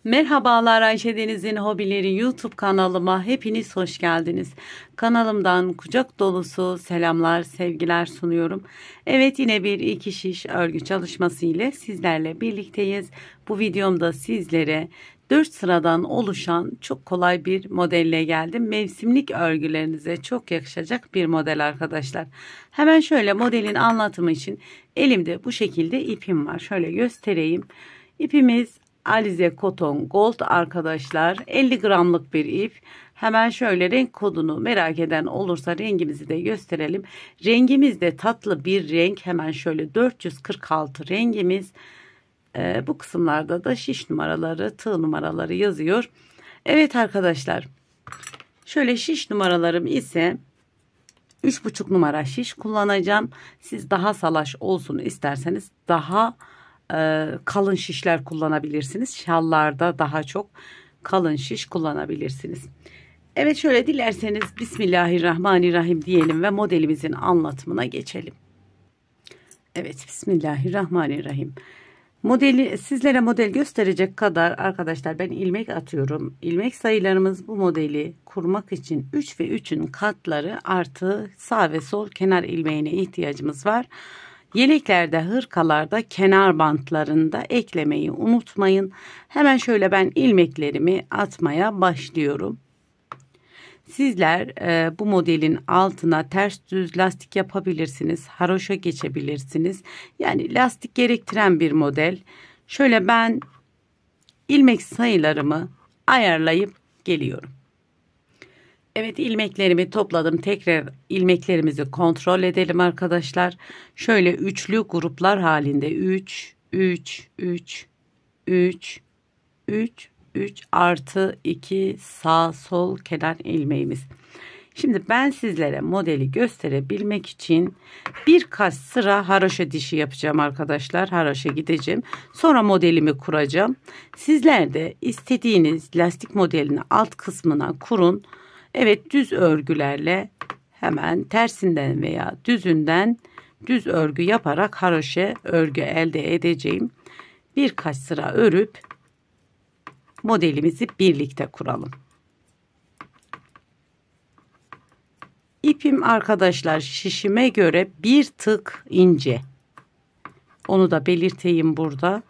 Merhabalar, Ayşe Deniz'in Hobileri YouTube kanalıma hepiniz hoş geldiniz. Kanalımdan kucak dolusu selamlar, sevgiler sunuyorum. Evet, yine bir iki şiş örgü çalışması ile sizlerle birlikteyiz. Bu videomda sizlere 4 sıradan oluşan çok kolay bir modelle geldim. Mevsimlik örgülerinize çok yakışacak bir model arkadaşlar. Hemen şöyle modelin anlatımı için elimde bu şekilde ipim var. Şöyle göstereyim. İpimiz Alize Cotton Gold arkadaşlar, 50 gramlık bir ip. Hemen şöyle renk kodunu merak eden olursa rengimizi de gösterelim. Rengimiz de tatlı bir renk. Hemen şöyle 446 rengimiz. Bu kısımlarda da şiş numaraları, tığ numaraları yazıyor. Evet arkadaşlar, şöyle şiş numaralarım ise 3,5 numara şiş kullanacağım. Siz daha salaş olsun isterseniz daha kalın şişler kullanabilirsiniz. Şallarda daha çok kalın şiş kullanabilirsiniz. Evet, şöyle dilerseniz Bismillahirrahmanirrahim diyelim ve modelimizin anlatımına geçelim. Evet, Bismillahirrahmanirrahim. Sizlere model gösterecek kadar arkadaşlar ben ilmek atıyorum. İlmek sayılarımız bu modeli kurmak için 3 ve 3'ün katları artı sağ ve sol kenar ilmeğine ihtiyacımız var. Yeleklerde, hırkalarda, kenar bantlarında eklemeyi unutmayın. Hemen şöyle ben ilmeklerimi atmaya başlıyorum. Sizler bu modelin altına ters düz lastik yapabilirsiniz. Haroşa geçebilirsiniz. Yani lastik gerektiren bir model. Şöyle ben ilmek sayılarımı ayarlayıp geliyorum. Evet, ilmeklerimi topladım. Tekrar ilmeklerimizi kontrol edelim arkadaşlar. Şöyle üçlü gruplar halinde 3, 3, 3, 3, 3, 3 artı 2 sağ sol kenar ilmeğimiz. Şimdi ben sizlere modeli gösterebilmek için birkaç sıra haroşa dişi yapacağım arkadaşlar. Haroşa gideceğim. Sonra modelimi kuracağım. Sizler de istediğiniz lastik modelini alt kısmına kurun. Evet, düz örgülerle hemen tersinden veya düzünden düz örgü yaparak haroşa örgü elde edeceğim. Birkaç sıra örüp modelimizi birlikte kuralım. İpim arkadaşlar şişime göre bir tık ince. Onu da belirteyim burada.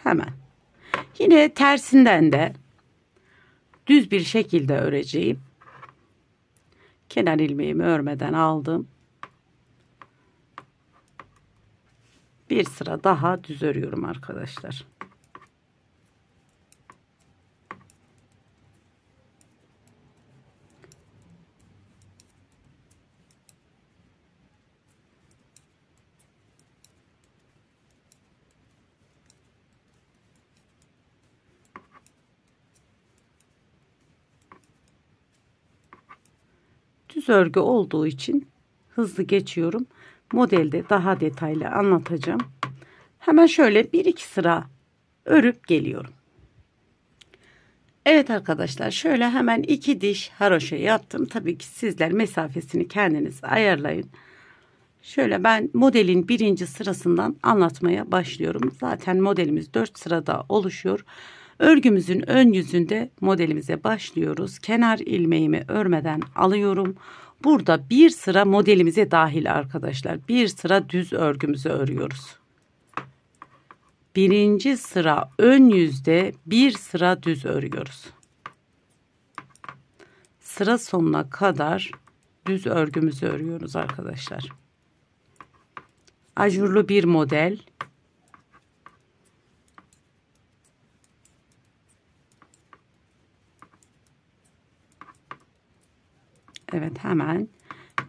Hemen. Yine tersinden de düz bir şekilde öreceğim. Kenar ilmeğimi örmeden aldım. Bir sıra daha düz örüyorum arkadaşlar. Düz örgü olduğu için hızlı geçiyorum. Modelde daha detaylı anlatacağım. Hemen şöyle bir iki sıra örüp geliyorum. Evet arkadaşlar, şöyle hemen 2 diş haroşa yaptım. Tabii ki sizler mesafesini kendiniz ayarlayın. Şöyle ben modelin birinci sırasından anlatmaya başlıyorum. Zaten modelimiz 4 sırada oluşuyor. Örgümüzün ön yüzünde modelimize başlıyoruz. Kenar ilmeğimi örmeden alıyorum. Burada bir sıra modelimize dahil arkadaşlar. Bir sıra düz örgümüzü örüyoruz. Birinci sıra ön yüzde bir sıra düz örüyoruz. Sıra sonuna kadar düz örgümüzü örüyoruz arkadaşlar. Ajurlu bir model. Evet, hemen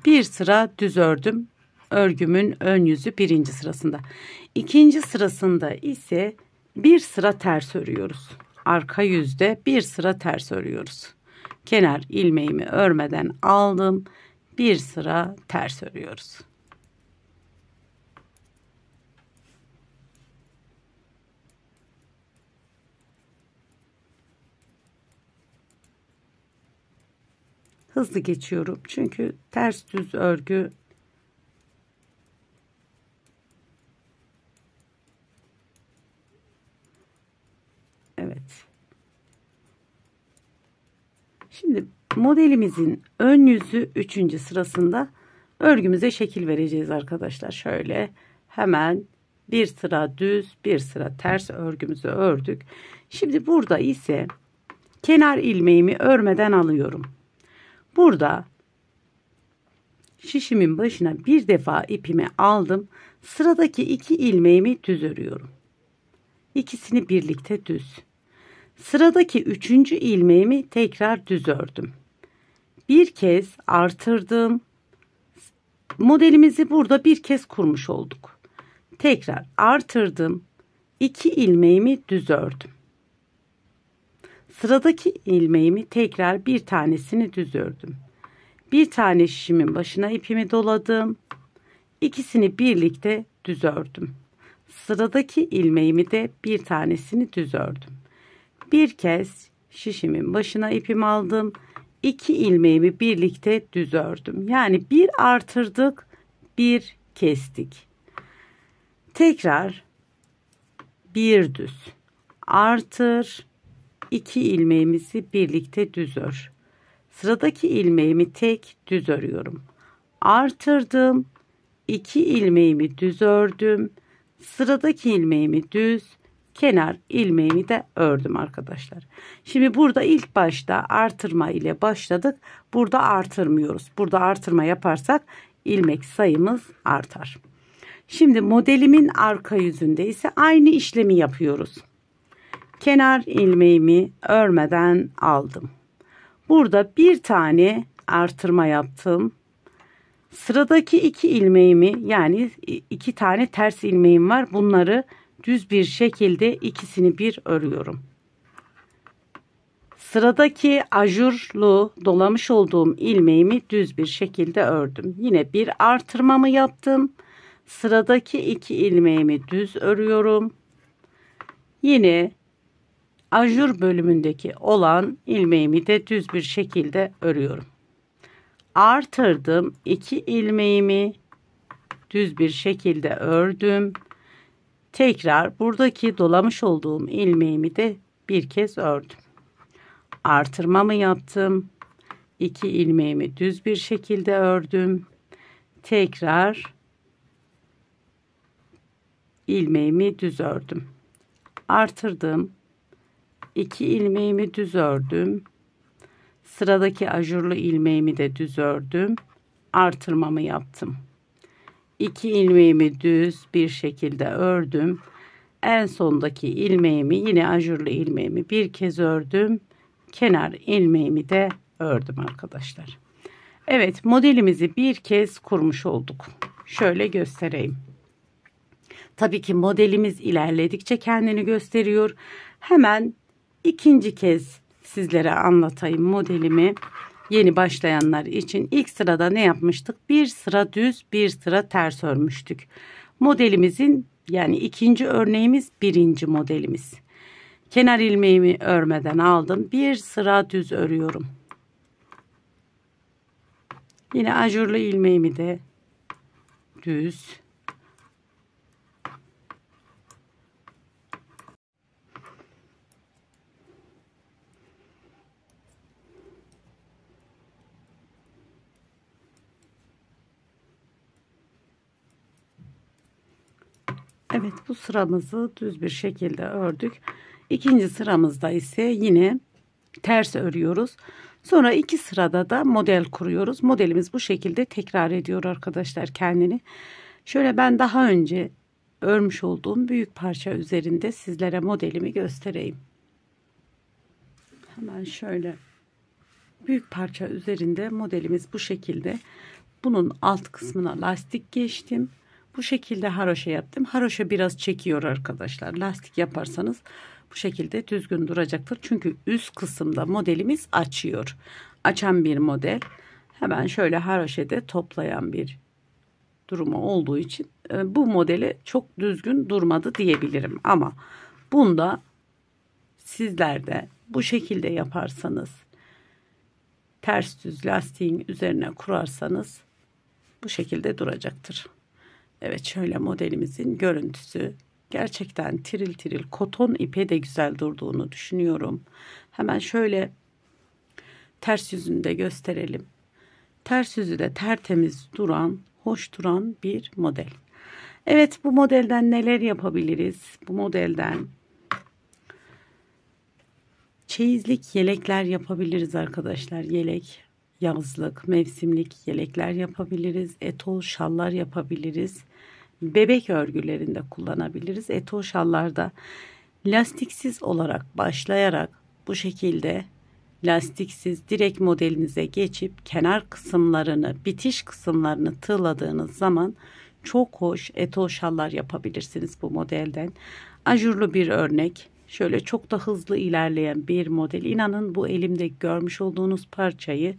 bir sıra düz ördüm. Örgümün ön yüzü birinci sırasında. İkinci sırasında ise bir sıra ters örüyoruz. Arka yüzde bir sıra ters örüyoruz. Kenar ilmeğimi örmeden aldım. Bir sıra ters örüyoruz. Hızlı geçiyorum çünkü ters düz örgü Şimdi modelimizin ön yüzü 3. sırasında örgümüze şekil vereceğiz arkadaşlar. Şöyle hemen bir sıra düz, bir sıra ters örgümüzü ördük. Şimdi burada ise kenar ilmeğimi örmeden alıyorum. Burada şişimin başına bir defa ipimi aldım. Sıradaki 2 ilmeğimi düz örüyorum. İkisini birlikte düz. Sıradaki 3. ilmeğimi tekrar düz ördüm. Bir kez artırdım. Modelimizi burada bir kez kurmuş olduk. Tekrar artırdım. 2 ilmeğimi düz ördüm. Sıradaki ilmeğimi tekrar bir tanesini düz ördüm. Bir tane şişimin başına ipimi doladım. İkisini birlikte düz ördüm. Sıradaki ilmeğimi de bir tanesini düz ördüm. Bir kez şişimin başına ipimi aldım. 2 ilmeğimi birlikte düz ördüm. Yani bir artırdık, bir kestik. Tekrar bir düz. Artır, 2 ilmeğimizi birlikte düz ör. Sıradaki ilmeğimi tek düz örüyorum. Artırdım, 2 ilmeğimi düz ördüm. Sıradaki ilmeğimi düz, kenar ilmeğimi de ördüm arkadaşlar. Şimdi burada ilk başta artırma ile başladık. Burada artırmıyoruz. Burada artırma yaparsak ilmek sayımız artar. Şimdi modelimin arka yüzünde ise aynı işlemi yapıyoruz. Kenar ilmeğimi örmeden aldım. Burada bir tane artırma yaptım. Sıradaki 2 ilmeğimi, yani 2 tane ters ilmeğim var. Bunları düz bir şekilde ikisini bir örüyorum. Sıradaki ajurlu dolamış olduğum ilmeğimi düz bir şekilde ördüm. Yine bir artırmamı yaptım. Sıradaki 2 ilmeğimi düz örüyorum. Yine ajur bölümündeki olan ilmeğimi de düz bir şekilde örüyorum. Artırdım, 2 ilmeğimi düz bir şekilde ördüm. Tekrar buradaki dolamış olduğum ilmeğimi de bir kez ördüm. Artırmamı yaptım. 2 ilmeğimi düz bir şekilde ördüm. Tekrar ilmeğimi düz ördüm. Artırdım. 2 ilmeğimi düz ördüm. Sıradaki ajurlu ilmeğimi de düz ördüm. Artırmamı yaptım. 2 ilmeğimi düz bir şekilde ördüm. En sondaki ilmeğimi, yine ajurlu ilmeğimi bir kez ördüm. Kenar ilmeğimi de ördüm arkadaşlar. Evet, modelimizi bir kez kurmuş olduk. Şöyle göstereyim. Tabii ki modelimiz ilerledikçe kendini gösteriyor. Hemen ikinci kez sizlere anlatayım modelimi. Yeni başlayanlar için ilk sırada ne yapmıştık? Bir sıra düz, bir sıra ters örmüştük. Modelimizin, yani ikinci örneğimiz birinci modelimiz. Kenar ilmeğimi örmeden aldım. Bir sıra düz örüyorum. Yine ajurlu ilmeğimi de düz. Evet, bu sıramızı düz bir şekilde ördük. İkinci sıramızda ise yine ters örüyoruz. Sonra 2 sırada da model kuruyoruz. Modelimiz bu şekilde tekrar ediyor arkadaşlar kendini. Şöyle ben daha önce örmüş olduğum büyük parça üzerinde sizlere modelimi göstereyim. Hemen şöyle büyük parça üzerinde modelimiz bu şekilde. Bunun alt kısmına lastik geçtim. Bu şekilde haroşa yaptım. Haroşa biraz çekiyor arkadaşlar. Lastik yaparsanız bu şekilde düzgün duracaktır. Çünkü üst kısımda modelimiz açıyor. Açan bir model. Hemen şöyle haroşede toplayan bir durumu olduğu için bu modeli çok düzgün durmadı diyebilirim. Ama bunda sizler de bu şekilde yaparsanız, ters düz lastiğin üzerine kurarsanız bu şekilde duracaktır. Evet, şöyle modelimizin görüntüsü. Gerçekten tiril tiril koton ipe de güzel durduğunu düşünüyorum. Hemen şöyle ters yüzünü de gösterelim. Ters yüzü de tertemiz duran, hoş duran bir model. Evet, bu modelden neler yapabiliriz? Bu modelden çeyizlik yelekler yapabiliriz arkadaşlar. Yelek, yazlık, mevsimlik yelekler yapabiliriz. Etol şallar yapabiliriz. Bebek örgülerinde kullanabiliriz. Etol şallarda lastiksiz olarak başlayarak bu şekilde lastiksiz direkt modelinize geçip kenar kısımlarını, bitiş kısımlarını tığladığınız zaman çok hoş etol şallar yapabilirsiniz bu modelden. Ajurlu bir örnek. Şöyle çok da hızlı ilerleyen bir model. İnanın bu elimde görmüş olduğunuz parçayı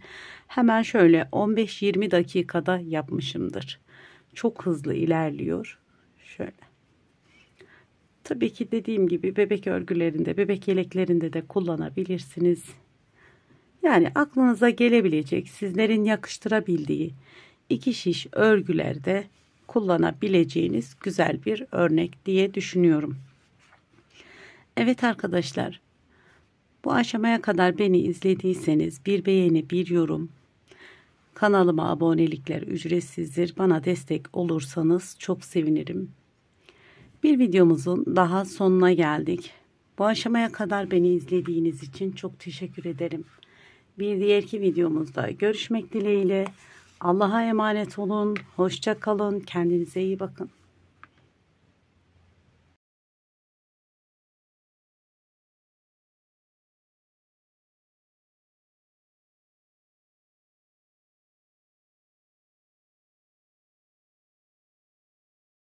hemen şöyle 15-20 dakikada yapmışımdır. Çok hızlı ilerliyor. Şöyle. Tabii ki dediğim gibi bebek örgülerinde, bebek yeleklerinde de kullanabilirsiniz. Yani aklınıza gelebilecek, sizlerin yakıştırabildiği iki şiş örgülerde kullanabileceğiniz güzel bir örnek diye düşünüyorum. Evet arkadaşlar, bu aşamaya kadar beni izlediyseniz bir beğeni, bir yorum, kanalıma abonelikler ücretsizdir. Bana destek olursanız çok sevinirim. Bir videomuzun daha sonuna geldik. Bu aşamaya kadar beni izlediğiniz için çok teşekkür ederim. Bir diğerki videomuzda görüşmek dileğiyle. Allah'a emanet olun. Hoşça kalın. Kendinize iyi bakın.